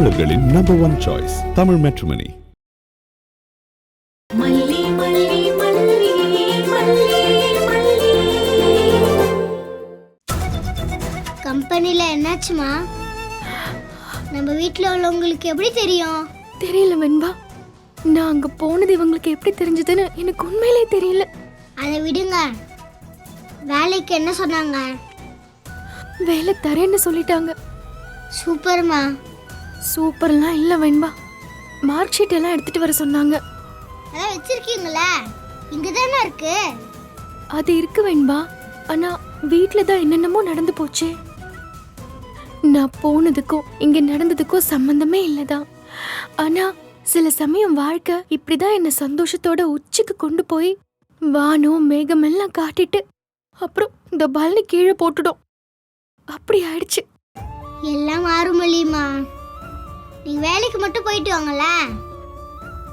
தமிழர்களின் number one choice Tamil matrimony. கம்பெனில என்னாச்சுமா? நம்ம வீட்ல உள்ளவங்களுக்கு எப்படி தெரியும்? தெரியல வெண்பா, நான் அங்க போனது இவங்களுக்கு எப்படி தெரிஞ்சதுன்னு எனக்கு உண்மையிலே தெரியல. அதை விடுங்க, வேலைக்கு என்ன சொன்னாங்க? வேலை தரேன்னு சொல்லிட்டாங்க. சூப்பர்மா. சூப்பர்லாம் இல்ல வெண்பா, மார்க் ஷீட் எல்லாம் எடுத்துட்டு வர சொன்னாங்க. அதான் வச்சிருக்கீங்களா? இங்க தானே இருக்கு. அது இருக்கு வெண்பா, ஆனா வீட்ல தான் என்னென்னமோ நடந்து போச்சே. நான் போனதுக்கும் இங்க நடந்ததுக்கும் சம்பந்தமே இல்லதான். ஆனா சில சமயம் வாழ்க்கை இப்படிதான் என்ன சந்தோஷத்தோட உச்சிக்கு கொண்டு போய் வானம் மேகம் எல்லாம் காட்டிட்டு அப்புறம் இந்த பல்னு கீழே போட்டுடும். அப்படி ஆயிடுச்சு. எல்லாம் மாறுமல்லிமா. நீங்க வேலைக்கு மட்டும் போயிட்டு வாங்கல.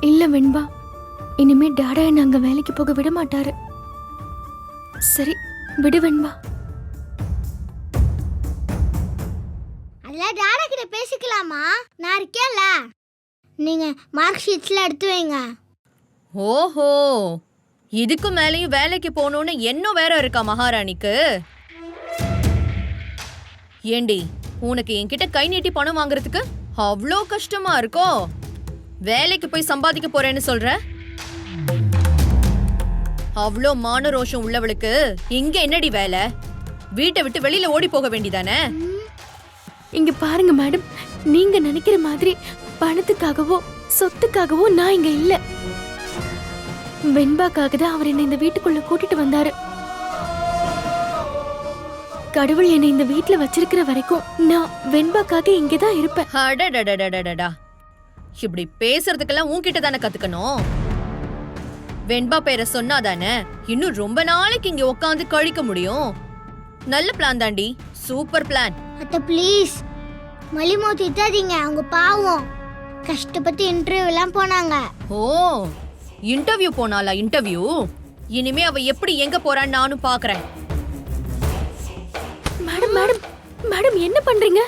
இல்ல வெண்பா, இனிமே டாடா என்ன அங்க வேலைக்கு போக விட மாட்டாரு. சரி விடு வெண்பா. அதெல்லாம் டாடா கிட்ட பேசிக்கலாமா? நான் இருக்கேன்ல. நீங்க மார்க் ஷீட்ஸ்ல எடுத்து வைங்க. ஓஹோ, இதுக்கு மேலேயும் வேலைக்கு போகணும்னு என்ன வேற இருக்கா மகாராணிக்கு? ஏண்டி, உனக்கு என்கிட்ட கை நீட்டி பணம் வாங்குறதுக்கு அவ்வளோ கஷ்டமா இருக்கோ? வேலைக்கு போய் சம்பாதிக்க போறேன்னு சொல்ற? அவ்வளோ மான ரோஷம் உள்ளவளுக்கு இங்க என்னடி வேலை? வீட்டை விட்டு வெளியில ஓடி போக வேண்டிதானே? இங்க பாருங்க மேடம், நீங்க நினைக்கிற மாதிரி பணத்துக்காகவோ சொத்துக்காகவோ நான் இங்க இல்ல. வெண்பாக்காக தான் அவர் என்னை இந்த வீட்டுக்குள்ள கூட்டிட்டு வந்தாரு. கடவுள் என்னை இந்த வீட்டுல வச்சிருக்கிற வரைக்கும் நான் வெண்பாக்காக இங்கதான் இருப்பேன். அடடடடடடடா, இப்படி பேசுறதுக்கெல்லாம் உன்கிட்ட தானே கத்துக்கணும். வெண்பா பேரை சொன்னாதானே இன்னும் ரொம்ப நாளைக்கு இங்க உட்காந்து கழிக்க முடியும். நல்ல பிளான் தாண்டி, சூப்பர் பிளான். அத்தை ப்ளீஸ் மலிமோ திட்டாதீங்க, அவங்க பாவம். கஷ்டப்பட்டு இன்டர்வியூ எல்லாம் போனாங்க. ஓ, இன்டர்வியூ போனாலா? இன்டர்வியூ இனிமே அவ எப்படி எங்க போறான்னு நானும் பாக்குறேன். மேடம் மேடம் மேடம் என்ன பண்றீங்க?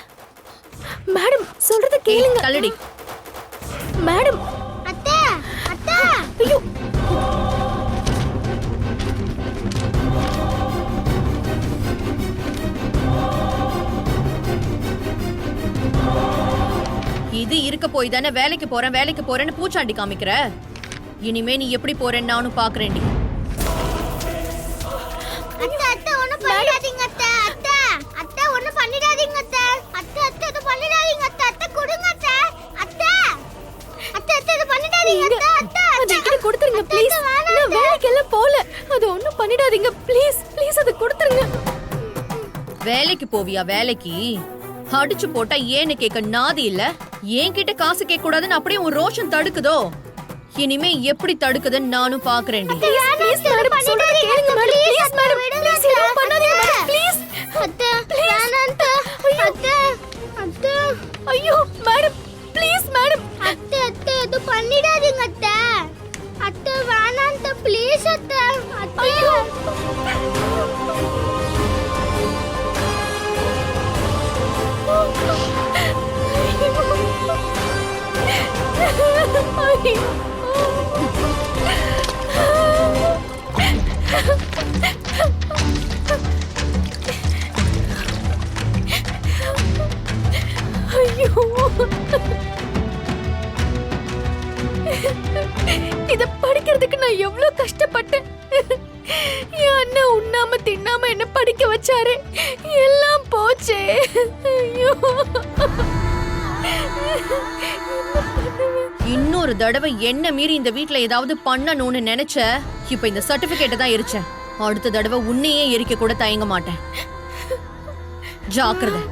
மேடம் சொல்றத கேளுங்க. கல்லடி மேடம். அத்தை அத்தை. ஐயோ, இது இருக்க போய் தானே வேலைக்கு போறேன்னு பூச்சாண்டி காமிக்கிற. இனிமே நீ எப்படி போறேன்னு நானும் பாக்குறேன்டி. அத்தை அத்தை ஒண்ணு பண்ணிடாதீங்க அத்தை. அத்தை அத்தை ஒண்ணு பண்ணிடாதீங்க அத்தை. அத்தை அத்தை இது பண்ணிடாதீங்க அத்தை. அத்தை கொடுங்க அத்தை. அத்தை அத்தை அத்தை இது பண்ணிடாதீங்க அத்தை. அத்தை அது என்கிட்ட கொடுத்துருங்க ப்ளீஸ். நான் வேலைக்கெல்லாம் போல, அது ஒண்ணும் பண்ணிடாதீங்க ப்ளீஸ் ப்ளீஸ், அது கொடுத்துருங்க. வேலைக்கு போவியா? வேலைக்கு அடிச்சு போட்டா ஏன்னு கேட்க நாதி இல்ல. என்கிட்ட காசு கேட்க கூடாதுன்னு அப்படியே உன் ரோஷன் தடுக்குதோ? இனிமே எப்படி தடுக்குதுன்னு நானும் பாக்குறேன்டி. ப்ளீஸ் மேடம் சொல்றத கேளுங்க மேடம். ப்ளீஸ் மேடம் ப்ளீஸ் எதுவும் பண்ணாதீங்க மேடம் ப்ளீஸ். அத்தை வேணாம் அத்தை. அத்தை ஐயோ மேடம் ப்ளீஸ் மேடம். அத்தை அத்தை இது பண்ணிடாதீங்க அத்தை. அத்தை வேணாம் அத்தை ப்ளீஸ் அத்தை. அத்தை இத படிக்கிறதுக்கு நான் எவ்வளவு கஷ்டப்பட்டேன். என் அண்ணன் உண்ணாம தின்னாம என்ன படிக்க வச்சாரு, எல்லாம் போச்சே. ஐயோ, இன்னொரு தடவை என்ன மீறி இந்த வீட்ல ஏதாவது பண்ணணும்னு நினைச்ச, இப்ப இந்த சர்டிபிகேட்டை தான் எரிச்சேன். அடுத்த தடவை உன்னையே எரிக்க கூட தயங்க மாட்டேன். ஜாக்கிரதை.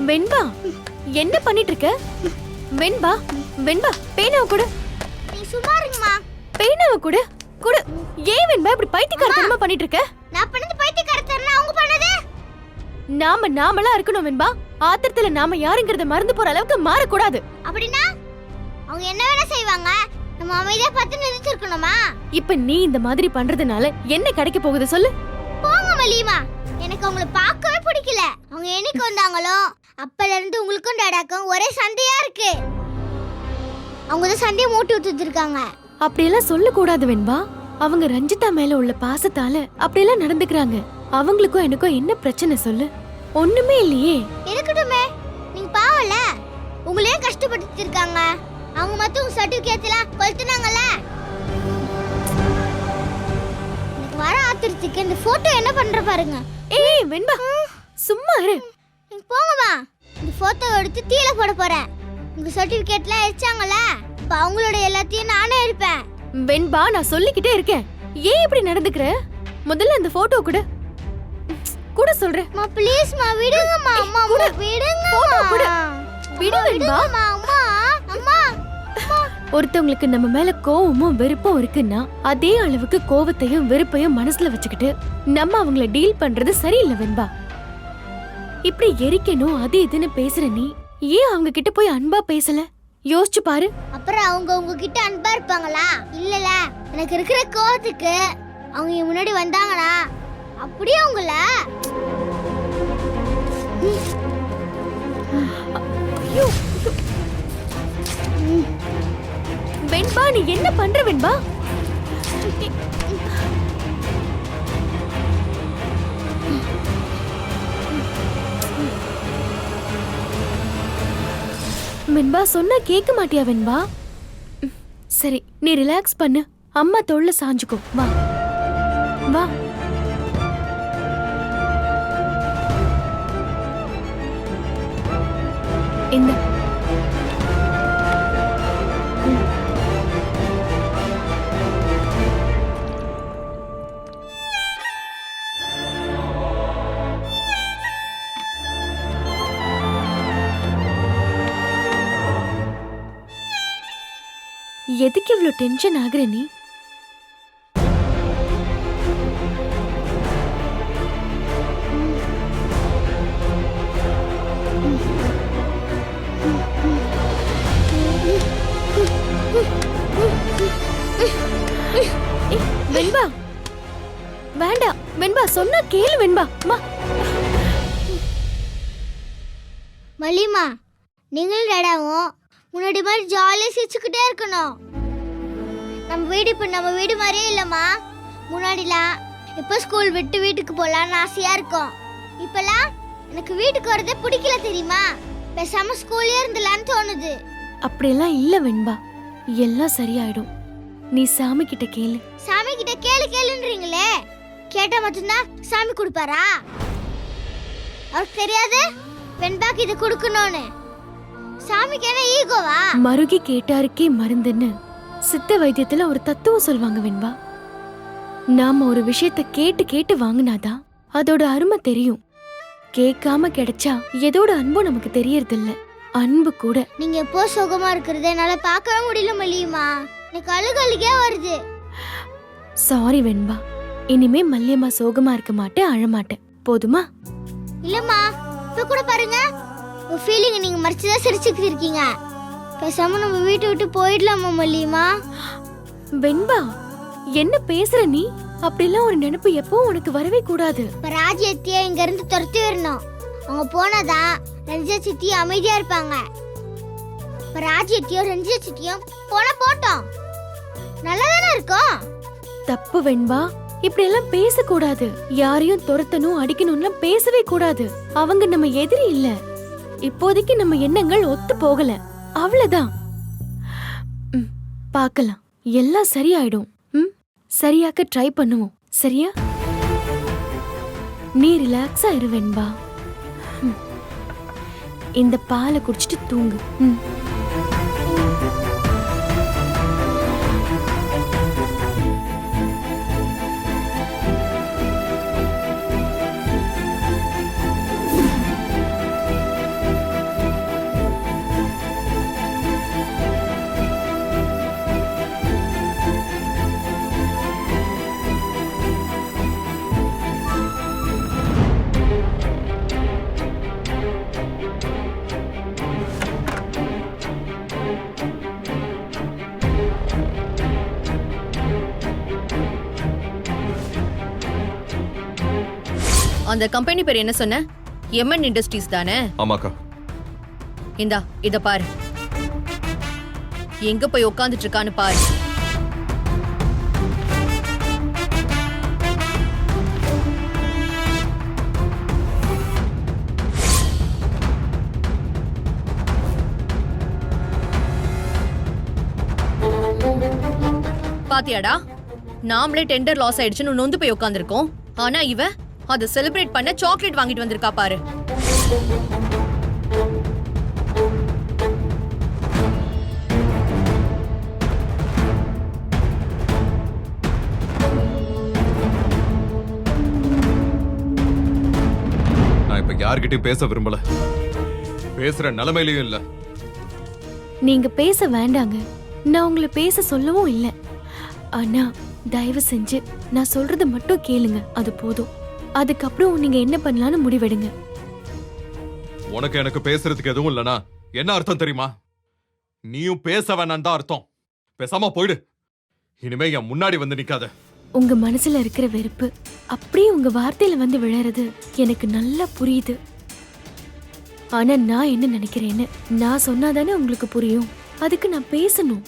வெண்பா என்ன பண்ணிட்டு இருக்க? வெண்பா வெண்பா பேனாவை கொடு. நீ சும்மா இருங்கம்மா. பேனாவை கொடு கொடு. ஏன் வெண்பா இப்படி பைத்தியக்காரத்தனமா பண்ணிட்டு இருக்க? நான் பண்ணது பைத்தியக்காரத்தனம், அவங்க பண்ணது. நாமளா இருக்கணும் வெண்பா. ஆத்திரத்துல நாம யாருங்கறத மறந்து போற அளவுக்கு மாறக்கூடாது. அப்படின்னா அவங்க என்ன வேணா செய்வாங்க, நம்ம அமைதியா பார்த்து நிறுத்திருக்கணுமா? இப்ப நீ இந்த மாதிரி பண்றதுனால என்ன கிடைக்க போகுது சொல்லு? போங்க மலிமா, எனக்கு அவங்கள பார்க்கவே பிடிக்கல. அவங்க என்னைக்கு வந்தாங்களோ அப்பல இருந்து உங்களுக்கும் டாடாக்கும் ஒரே சண்டையா இருக்கு. அவங்க தான் சண்டையை மூட்டி விட்டுட்டு இருக்காங்க. அப்படியெல்லாம் சொல்லக்கூடாது வெண்பா. அவங்க ரஞ்சிதா மேல உள்ள பாசத்தால அப்படியெல்லாம் நடந்துக்கிறாங்க. அவங்களுக்கும் எனக்கும் என்ன பிரச்சனை சொல்லு? ஒண்ணுமே இல்லையே. இருக்கட்டுமே, நீங்க பாவல, உங்களையே கஷ்டப்படுத்திட்டு இருக்காங்க. அவங்க மட்டும் உங்க சர்டிபிகேட்லாம் கொளுத்துனாங்கல்ல. எனக்கு வர ஆத்திரத்துக்கு இந்த போட்டோ என்ன பண்ற பாருங்க. ஏய் வெண்பா சும்மா இரு. நீங்க போங்கம்மா, இந்த போட்டோ எடுத்து தீல போட போறேன். உங்க சர்டிபிகேட்லாம் எரிச்சாங்கல்ல, அப்ப அவங்களோட எல்லாத்தையும் நானே எடுப்பேன். வெண்பா நான் சொல்லிக்கிட்டே இருக்கேன், ஏன் இப்படி நடந்துக்கிற? முதல்ல அந்த போட்டோ கூட கூட சொல்றேன். அம்மா ப்ளீஸ் மா, விடுங்கம்மா. அம்மா குடு. விடுங்க. போட்டோ கூட விடு வெண்பா. அம்மா அம்மா அம்மா. ஒருத்தவங்களுக்கு நம்ம மேல கோவமும் வெறுப்பும் இருக்குன்னா அதே அளவுக்கு கோவத்தையும் வெறுப்பையும் மனசுல வச்சுக்கிட்டு நம்ம அவங்கள டீல் பண்றது சரியில்லை வெண்பா. இப்படி எரிக்கணும் அது இதுன்னு பேசுற நீ ஏன் அவங்க கிட்ட போய் அன்பா பேசல? யோசிச்சு பாரு. அப்புறம் அவங்க உங்ககிட்ட அன்பா இருப்பாங்களா? இல்லல, எனக்கு இருக்கிற கோவத்துக்கு அவங்க என் முன்னாடி வந்தாங்களா அப்படியே அவங்கள ஐயோ, வெண்பா நீ என்ன பண்ற வெண்பா? வெண்பா சொன்னா கேட்க மாட்டியா வெண்பா? சரி நீ ரிலாக்ஸ் பண்ணு, அம்மா தோள்ல சாஞ்சுக்கோ. வா வா. இந்த எதுக்கு இவ்ளோ டென்ஷன் ஆகுற நீ? வெண்பா வேண்டாம் வெண்பா, சொன்னா கேளு வெண்பா. அம்மா மலிமா, நீங்களும் டாடாவும் முன்னாடி மாதிரி ஜாலியா சிரிச்சுக்கிட்டே இருக்கணும். நம்ம வீடு இப்ப நம்ம வீடு மாதிரியே இல்லம்மா. முன்னாடிலாம் எப்போ ஸ்கூல் விட்டு வீட்டுக்கு போலான்னு ஆசையா இருக்கும். இப்பெல்லாம் எனக்கு வீட்டுக்கு வரதே பிடிக்கல தெரியுமா? பேசாம ஸ்கூல்லே இருந்தலான்னு தோணுது. அப்படியெல்லாம் இல்ல வெண்பா, எல்லாம் சரியாயிடும். நீ சாமி கிட்ட கேளு. சாமி கிட்ட கேளு கேளுன்றீங்களே, கேட்டா மட்டும்தான் சாமி கொடுப்பாரா? அவருக்கு தெரியாது வெண்பாக்கு இது கொடுக்கணும்னு? சாமிக்கு என்ன ஈகோவா? மருகி கேட்டாருக்கே மருந்துன்னு சித்த வைத்தியத்துல ஒரு தத்துவம் சொல்வாங்க வெண்பா. நாம ஒரு விஷயத்த கேட்டு கேட்டு வாங்கினாதான் அதோட அருமை தெரியும். கேட்காம கிடைச்சா எதோட அன்பும் நமக்கு தெரியறது இல்ல. அன்பு கூட. நீங்க எப்போ சுகமா இருக்கிறத என்னால பார்க்கவே முடியல மல்லியம்மா. எனக்கு அழுகே வருது. சாரி வெண்பா, இனிமே மல்லியம்மா சோகமா இருக்க மாட்டேன், அழமாட்டேன், போதுமா? இல்லம்மா, இப்ப கூட பாருங்க, உங்க ஃபீலிங் நீங்க மறைச்சுதான் சிரிச்சுக்கிட்டு இருக்கீங்க. பேசாம நம்ம வீட்டை விட்டு போயிடலாமா மல்லியம்மா? வெண்பா என்ன பேசுற நீ? அப்படிலாம் ஒரு நினைப்பு எப்பவும் உனக்கு வரவே கூடாது. இப்ப ராஜ்யத்தையே இங்க இருந்து துரத்தி வரணும். அவங்க போனாதான் ரஞ்சிதா சித்தி அமைதியா இருப்பாங்க. இப்ப ராஜ்யத்தையும் ரஞ்சிதா சித்தியும் போனா போட்டோம், நல்லதானே இருக்கும். தப்பு வெண்பா, இப்படி எல்லாம் பேசக்கூடாது. யாரையும் துரத்தணும் அடிக்கணும்லாம் பேசவே கூடாது. அவங்க நம்ம எதிரி இல்ல. இப்போதைக்கு நம்ம எண்ணங்கள் ஒத்து போகல, அவ்வளவுதான். பார்க்கலாம், எல்லாம் சரியாயிடும். சரியாக்க ட்ரை பண்ணுவோம், சரியா? நீ ரிலாக்ஸா இரு வெண்பா. இந்த பாலை குடிச்சிட்டு தூங்கு. அந்த கம்பெனி பேர் என்ன சொன்ன? எம்என் இண்டஸ்ட்ரீஸ் தானே? ஆமாக்கா. இந்தா இத பாரு. எங்க போய் உட்கார்ந்துட்டு இருக்கான்னு பாரு. பாத்தியாடா, நாமளே டெண்டர் லாஸ் ஆயிடுச்சுன்னு நொந்து போய் உட்கார்ந்திருக்கோம். ஆனா இவ அதை செலிப்ரேட் பண்ண சாக்லேட் வாங்கிட்டு வந்திருக்கா பாரு. நான் இப்ப யார்கிட்டயும் பேச விரும்பல. பேசுற நிலைமையிலயும் இல்ல. நீங்க பேச வேண்டாங்க. நான் உங்களை பேச சொல்லவும் இல்லை. ஆனா தயவு செஞ்சு நான் சொல்றத மட்டும் கேளுங்க, அது போதும். அதுக்கப்புறம் நீங்க என்ன பண்ணலாம்னு முடிவெடுங்க. உனக்கு எனக்கு பேசுறதுக்கு எதுவும் இல்லனா என்ன அர்த்தம் தெரியுமா? நீயும் பேச வேணான்னு தான் அர்த்தம். பேசாம போயிடு. இனிமே என் முன்னாடி வந்து நிக்காத. உங்க மனசுல இருக்கிற வெறுப்பு அப்படியே உங்க வார்த்தையில வந்து விழறது எனக்கு நல்லா புரியுது. ஆனா நான் என்ன நினைக்கிறேன்னு நான் சொன்னாதானே உங்களுக்கு புரியும். அதுக்கு நான் பேசணும்.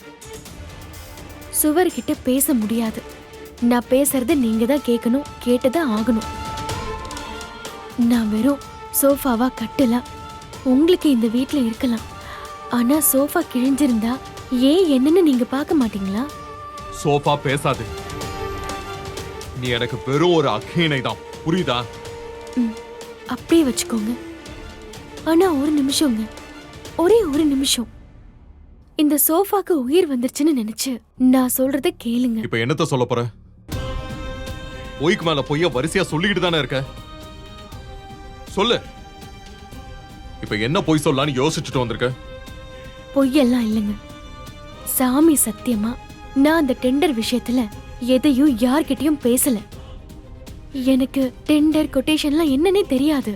சுவர்கிட்ட பேச முடியாது. நான் பேசுறத நீங்க தான் கேட்கணும், கேட்டுதான் ஆகணும். நான் வெறும் சோஃபாவா கட்டலாம். உங்களுக்கு இந்த வீட்ல இருக்கலாம். ஆனா சோஃபா கிழிஞ்சிருந்தா ஏன் என்னன்னு நீங்க பார்க்க மாட்டீங்களா? சோஃபா பேசாது. நீ எனக்கு வெறும் ஒரு அக்கினை தான், புரியுதா? அப்படியே வச்சுக்கோங்க. ஆனா ஒரு நிமிஷங்க, ஒரே ஒரு நிமிஷம். இந்த சோஃபாக்கு உயிர் வந்துருச்சுன்னு நினைச்சு நான் சொல்றத கேளுங்க. இப்ப என்னத்த சொல்ல போற? பொய்க்கு மேல பொய்ய வரிசையா சொல்லிக்கிட்டு தானே இருக்க. சொல்லு. இப்ப என்ன பொய் சொல்லலான்னு யோசிச்சுட்டு வந்திருக்க? பொய்யெல்லாம் இல்லைங்க. சாமி சத்தியமா நான் அந்த டெண்டர் விஷயத்துல எதையும் யார்கிட்டயும் பேசல. எனக்கு டெண்டர் கொட்டேஷன்லாம் என்னன்னே தெரியாது.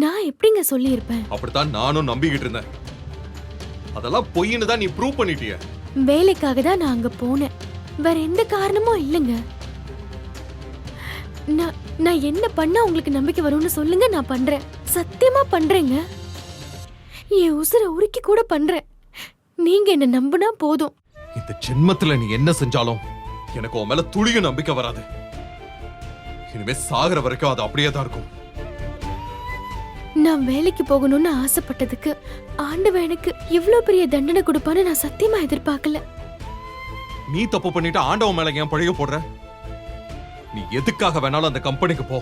நான் எப்படிங்க சொல்லியிருப்பேன்? அப்படித்தான் நானும் நம்பிக்கிட்டு இருந்தேன். அதெல்லாம் பொய்ன்னு தான் நீ ப்ரூவ் பண்ணிட்டிய. வேலைக்காக தான் நான் அங்க போனேன். வேற எந்த காரணமும் இல்லைங்க. நான் என்ன பண்ணா உங்களுக்கு நம்பிக்கை வரும்னு சொல்லுங்க, நான் பண்றேன். சத்தியமா பண்றேங்க. என் உசுரை உருக்கி கூட பண்றேன். நீங்க என்ன நம்பினா போதும். இந்த ஜென்மத்துல நீ என்ன செஞ்சாலும் எனக்கு உன் மேல துளியும் நம்பிக்கை வராது. இனிமே சாகர வரைக்கும் அது அப்படியே தான் இருக்கும். நான் வேலைக்கு போகணும்னு ஆசைப்பட்டதுக்கு ஆண்டவன் எனக்கு இவ்ளோ பெரிய தண்டனை கொடுப்பான்னு நான் சத்தியமா எதிர்பார்க்கல. நீ தப்பு பண்ணிட்டு ஆண்டவன் மேல ஏன் பழிய போடுற? நீ எதுக்காக வேணாலும் அந்த கம்பெனிக்கு போ.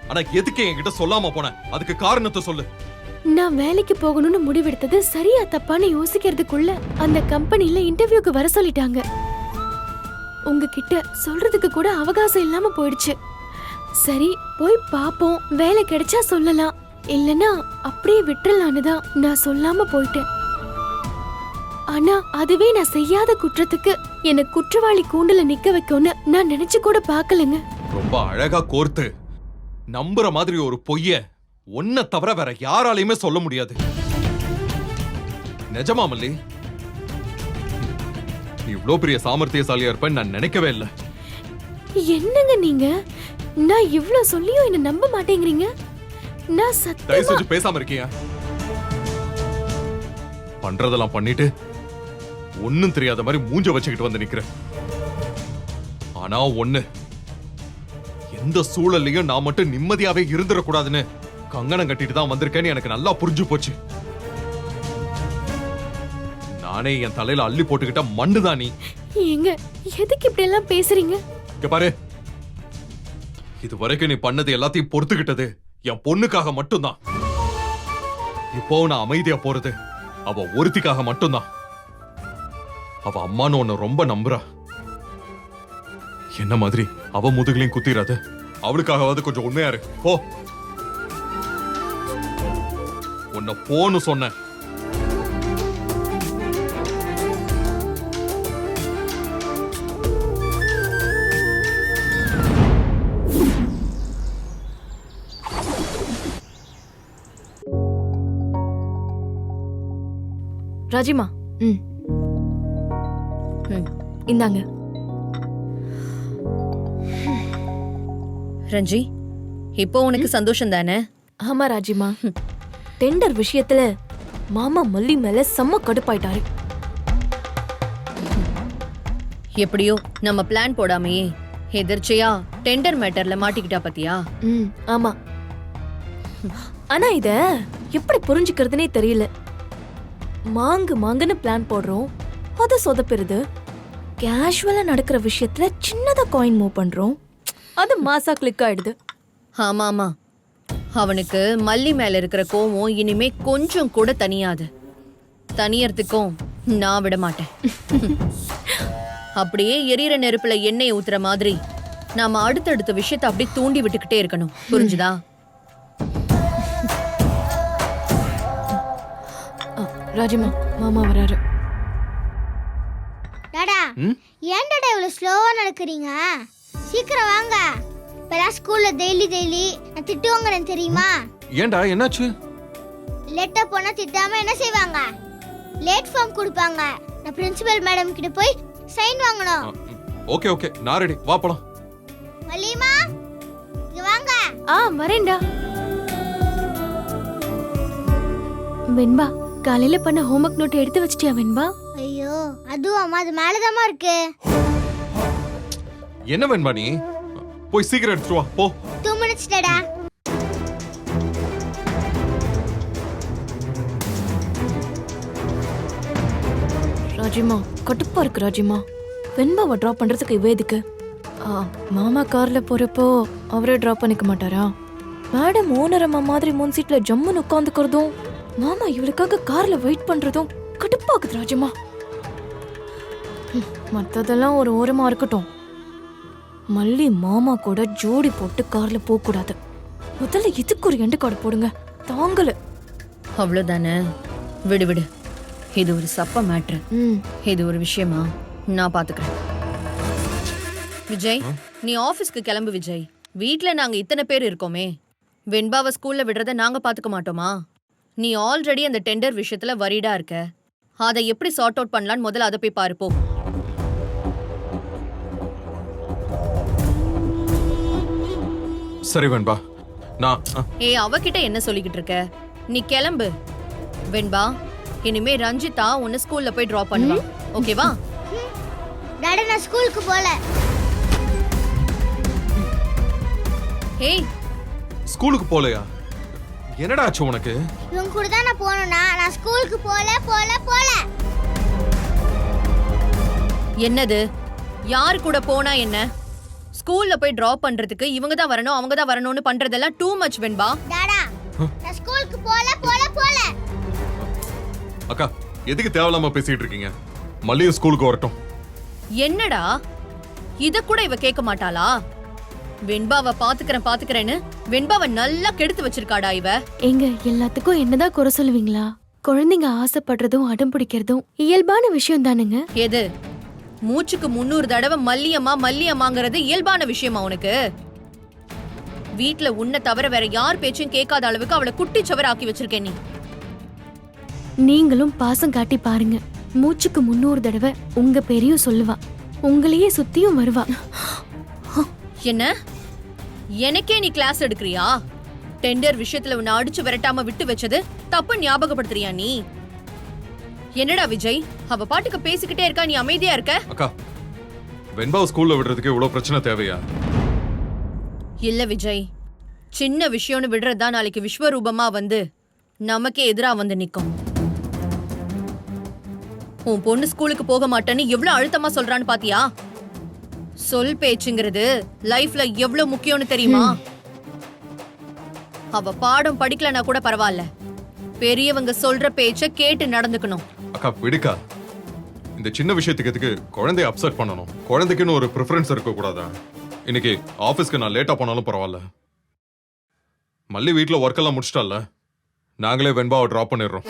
ஆனா எதுக்கு என்கிட்ட சொல்லாம போன? அதுக்கு காரணத்தை சொல்லு. நான் வேலைக்கு போகணும்னு முடிவெடுத்தது சரியா தப்பான்னு யோசிக்கிறதுக்குள்ள அந்த கம்பெனில இன்டர்வியூக்கு வர சொல்லிட்டாங்க. உங்ககிட்ட சொல்றதுக்கு கூட அவகாசம் இல்லாம போயிடுச்சு. சரி போய் பாப்போம், வேலை கிடைச்சா சொல்லலாம், இல்லனா அப்படியே விட்டுறலான்னு தான் நான் சொல்லாம போயிட்டேன். ஆனா அதுவே நான் செய்யாத குற்றத்துக்கு என்ன குற்றவாளி கூண்டுல நிக்க வைக்கும்னு நான் நினைச்சு கூட பார்க்கலங்க. ரொம்ப அழகா கோர்த்து நம்புற மாதிரி ஒரு பொய்ய ஒன்ன தவிர வேற யாராலையுமே சொல்ல முடியாது. நிஜமா மல்லி, நீ இவ்ளோ பெரிய சாமர்த்தியசாலியா இருப்பேன்னு நான் நினைக்கவே இல்லை. என்னங்க நீங்க? நான் இவ்ளோ சொல்லியும் என்ன நம்ப மாட்டேங்கிறீங்க. நான் தயவு சத்தியமா செஞ்சு பேசாம இருக்கீங்க. பண்றதெல்லாம் பண்ணிட்டு ஒன்னும் தெரியாத மாதிரி மூஞ்ச வச்சுக்கிட்டு வந்து நிக்கிற. ஆனா ஒண்ணு, எந்த சூழல்லையும் நான் மட்டும் நிம்மதியாவே இருந்துடக்கூடாதுன்னு கங்கணம் கட்டிட்டு தான் வந்திருக்கேன்னு எனக்கு நல்லா புரிஞ்சு போச்சு. நானே என் தலையில அள்ளி போட்டுக்கிட்ட மண்ணுதான் நீ. ஏங்க எதுக்கு இப்படி எல்லாம் பேசுறீங்க? இங்க பாரு, இது வரைக்கும் நீ பண்ணது எல்லாத்தையும் பொறுத்துக்கிட்டது என் பொண்ணுக்காக மட்டும்தான். இப்போ நான் அமைதியா போறது அவ ஒருத்திக்காக மட்டும்தான். அவ அம்மான்னு உன்னை ரொம்ப நம்புறா. என்ன மாதிரி அவ முதுகலையும் குத்திராது. அவளுக்காகவாது கொஞ்சம் உண்மையா இரு. போ. உன்னை போன்னு சொன்ன. ராஜிமா, இந்தாங்க. ரஞ்சி, இப்போ உனக்கு சந்தோஷம் தானே? ஆமா ராஜிமா, டெண்டர் விஷயத்துல மாமா மல்லி மேல செம்ம கடுப்பாயிட்டாரு. எப்படியோ நம்ம பிளான் போடாமையே எதிர்ச்சையா டெண்டர் மேட்டர்ல மாட்டிக்கிட்டா பாத்தியா? ஆமா. ஆனா இத எப்படி புரிஞ்சுக்கிறதுனே தெரியல. மாங்குன்னு பிளான் போடுறோம், அது சொதப்பிடுது. கேஷுவலா நடக்கிற விஷயத்துல சின்னதா காயின் மூவ் பண்றோம், அது மாசா கிளிக் ஆயிடுது. ஆமா ஆமா, அவனுக்கு மல்லி மேல இருக்கிற கோவம் இனிமே கொஞ்சம் கூட தனியாது. தனியறதுக்கும் நான் விட மாட்டேன். அப்படியே எரியற நெருப்புல எண்ணெய் ஊத்துற மாதிரி நாம அடுத்தடுத்த விஷயத்தை அப்படியே தூண்டி விட்டுக்கிட்டே இருக்கணும். புரிஞ்சுதா? ராஜிமா, மாமா வராரு. டாடா, ஏன் டாடா இவ்வளவு ஸ்லோவா நடக்கிறீங்க? சீக்கிரம் வாங்க. இப்பெல்லாம் ஸ்கூல்ல டெய்லி நான் திட்டு வாங்குறேன் தெரியுமா? ஏன்டா என்னாச்சு? லேட்டா போனா திட்டாம என்ன செய்வாங்க? லேட் ஃபார்ம் கொடுப்பாங்க. நான் பிரின்சிபல் மேடம் கிட்ட போய் சைன் வாங்கணும். ஓகே ஓகே, நான் ரெடி. வா போலாம். மல்லிமா, இங்க வாங்க. வரேன்டா. வெண்பா, காலையில பண்ண ஹோம்வொர்க் நோட் எடுத்து வச்சிட்டியா வெண்பா? ஐயோ, அதுவும் அது மேலதாமா இருக்கு. என்ன வேணுமா நீ? போய் சீக்கிரம் எடுத்துட்டு வா போ. 2 minutes டாடா. ராஜிமா, கடுப்பா இருக்கு ராஜிமா. வெண்பாவை டிராப் பண்றதுக்கு இவ எதுக்கு? மாமா கார்ல போறப்போ அவரே டிராப் பண்ணிக்க மாட்டாரா? மேடம் ஓனர் அம்மா மாதிரி முன் சீட்ல ஜம்முன்னு உட்காந்துக்கிறதும், மாமா இவளுக்காக கார்ல வெயிட் பண்றதும் கடுப்பாக்குது ராஜிமா. மத்ததெல்லாம் ஒரு ஓரமா இருக்கட்டும், மல்லி மாமா கூட ஜோடி போட்டு கார்ல போக கூடாது. முதல்ல இதுக்கு ஒரு எண்டு கார்டு போடுங்க. தாங்கல. அவ்வளவுதானே, விடு விடு. இது ஒரு சப்ப மேட்ரு. இது ஒரு விஷயமா நான் பாத்துக்கிறேன். விஜய், நீ ஆபீஸ்க்கு கிளம்பு. விஜய், வீட்ல நாங்க இத்தனை பேர் இருக்கோமே, வெண்பாவை ஸ்கூல்ல விடுறத நாங்க பாத்துக்க மாட்டோமா? நீ ஆல்ரெடி அந்த டெண்டர் விஷயத்துல வரிடா இருக்க. அதை எப்படி சார்ட் அவுட் பண்ணலான்னு முதல்ல அதை போய் பாருப்போ. சரி வெண்பா, நான் அவகிட்ட என்ன சொல்லிக்கிட்டு இருக்க? நீ கிளம்பு. வெண்பா, இனிமே ரஞ்சிதா உன்னை ஸ்கூல்ல போய் டிராப் பண்ணுவா. ஓகேவா? டாடா, நான் ஸ்கூலுக்கு போல. ஏய், ஸ்கூலுக்கு போலையா? என்னடா ஆச்சு உனக்கு? இவங்க கூட தான் நான் போகணும்னா நான் ஸ்கூலுக்கு போல. என்னது? யாரு கூட போனா என்ன? ஸ்கூல்ல போய் டிராப் பண்றதுக்கு இவங்க தான் வரணும், அவங்க தான் வரணும்னு பண்றதெல்லாம் டூ மச் வெண்பா. டாடா, நான் ஸ்கூலுக்கு போல. அக்கா, எதுக்கு தேவையில்லாம பேசிட்டு இருக்கீங்க? மல்லியும் ஸ்கூலுக்கு வரட்டும். என்னடா, இத கூட இவ கேட்க மாட்டாளா? வெண்பாவை பாத்துக்கிறேன்னு வெண்பாவை நல்லா கெடுத்து வச்சிருக்காடா இவ. எங்க எல்லாத்துக்கும் என்னதான் குறை சொல்லுவீங்களா? குழந்தைங்க ஆசைப்படுறதும் அடம் பிடிக்கிறதும் இயல்பான விஷயம் தானுங்க. எது? மூச்சுக்கு 300 தடவை மல்லியம்மாங்கிறது இயல்பான விஷயமா உனக்கு? வீட்ல உன்னை தவிர வேற யார் பேச்சும் கேட்காத அளவுக்கு அவளை குட்டிச்சவர் ஆக்கி வச்சிருக்கேன் நீ. நீங்களும் பாசம் காட்டி பாருங்க. மூச்சுக்கு 300 தடவை உங்க பேரையும் சொல்லுவா, உங்களையே சுத்தியும் வருவா. என்ன? எனக்கே நீ கிளாஸ் எடுக்கிறியா? டெண்டர் விஷயத்துல உன்னை அடிச்சு விரட்டாம விட்டு வச்சது தப்பு ஞாபகப்படுத்துறியா நீ? என்னடா விஜய், அவ பாட்டுக்கு பேசிக்கிட்டே இருக்கா, நீ அமைதியா இருக்க? அக்கா, வெண்பாவை ஸ்கூல்ல விடுறதுக்கு இவ்வளவு பிரச்சனை தேவையா? இல்ல விஜய், சின்ன விஷயம்னு விடுறதா நாளைக்கு விஸ்வரூபமா வந்து நமக்கே எதிரா வந்து நிக்கும். உன் பொண்ணு ஸ்கூலுக்கு போக மாட்டேன்னு எவ்வளவு அழுத்தமா சொல்றான்னு பாத்தியா? சொல் பேச்சுங்கிறது லைஃப்ல எவ்வளவு முக்கியம்னு தெரியுமா? அவ பாடம் படிக்கலனா கூட பரவாயில்ல, பெரியவங்க சொல்ற பேச்ச கேட்டு நடந்துக்கணும். அக்கா விடுக்கா, இந்த சின்ன விஷயத்துக்கு எதுக்கு குழந்தைய அப்செட் பண்ணணும்? குழந்தைக்குன்னு ஒரு ப்ரிஃபரன்ஸ் இருக்க கூடாதா? இன்னைக்கு ஆபீஸ்க்கு நான் லேட்டா போனாலும் பரவாயில்ல. மல்லி வீட்ல ஒர்க் எல்லாம் முடிச்சிட்டால, நாங்களே வெண்பாவை டிராப் பண்ணிடுறோம்.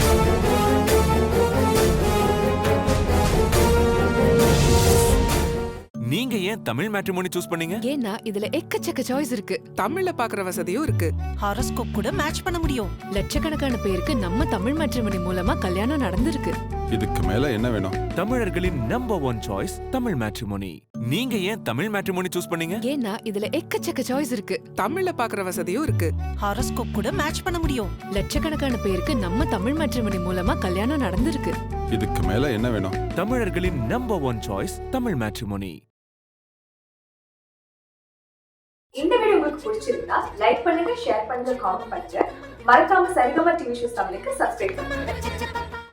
நீங்க ஏன் தமிழ் மேட்ரிமோனி சூஸ் பண்ணீங்க? ஏன்னா இதுல எக்கச்சக்க சாய்ஸ் இருக்கு. தமிழ்ல பாக்குற வசதியும் இருக்கு. ஹாரோஸ்கோப் கூட மேட்ச் பண்ண முடியும். லட்சக்கணக்கான பேருக்கு நம்ம தமிழ் மேட்ரிமோனி மூலமா கல்யாணம் நடந்திருக்கு. இதுக்கு மேல என்ன வேணும்? தமிழர்களின் number one choice Tamil matrimony. நீங்க ஏன் தமிழ் மேட்ரிமோனி சூஸ் பண்ணீங்க? ஏன்னா இதுல எக்கச்சக்க சாய்ஸ் இருக்கு. தமிழ்ல பாக்குற வசதியும் இருக்கு. ஹாரோஸ்கோப் கூட மேட்ச் பண்ண முடியும். லட்சக்கணக்கான பேருக்கு நம்ம தமிழ் மேட்ரிமோனி மூலமா கல்யாணம் நடந்திருக்கு. இதுக்கு மேல என்ன வேணும்? தமிழர்களின் number one choice Tamil matrimony. இந்த வீடியோ உங்களுக்கு பிடிச்சிருந்தா லைக் பண்ணுங்க, ஷேர் பண்ணுங்க, காமெண்ட் பண்ணுங்க. மறக்காம சரிகமா டிவி ஷோஸ் தமிழுக்கு சப்ஸ்கிரைப் பண்ணுங்க.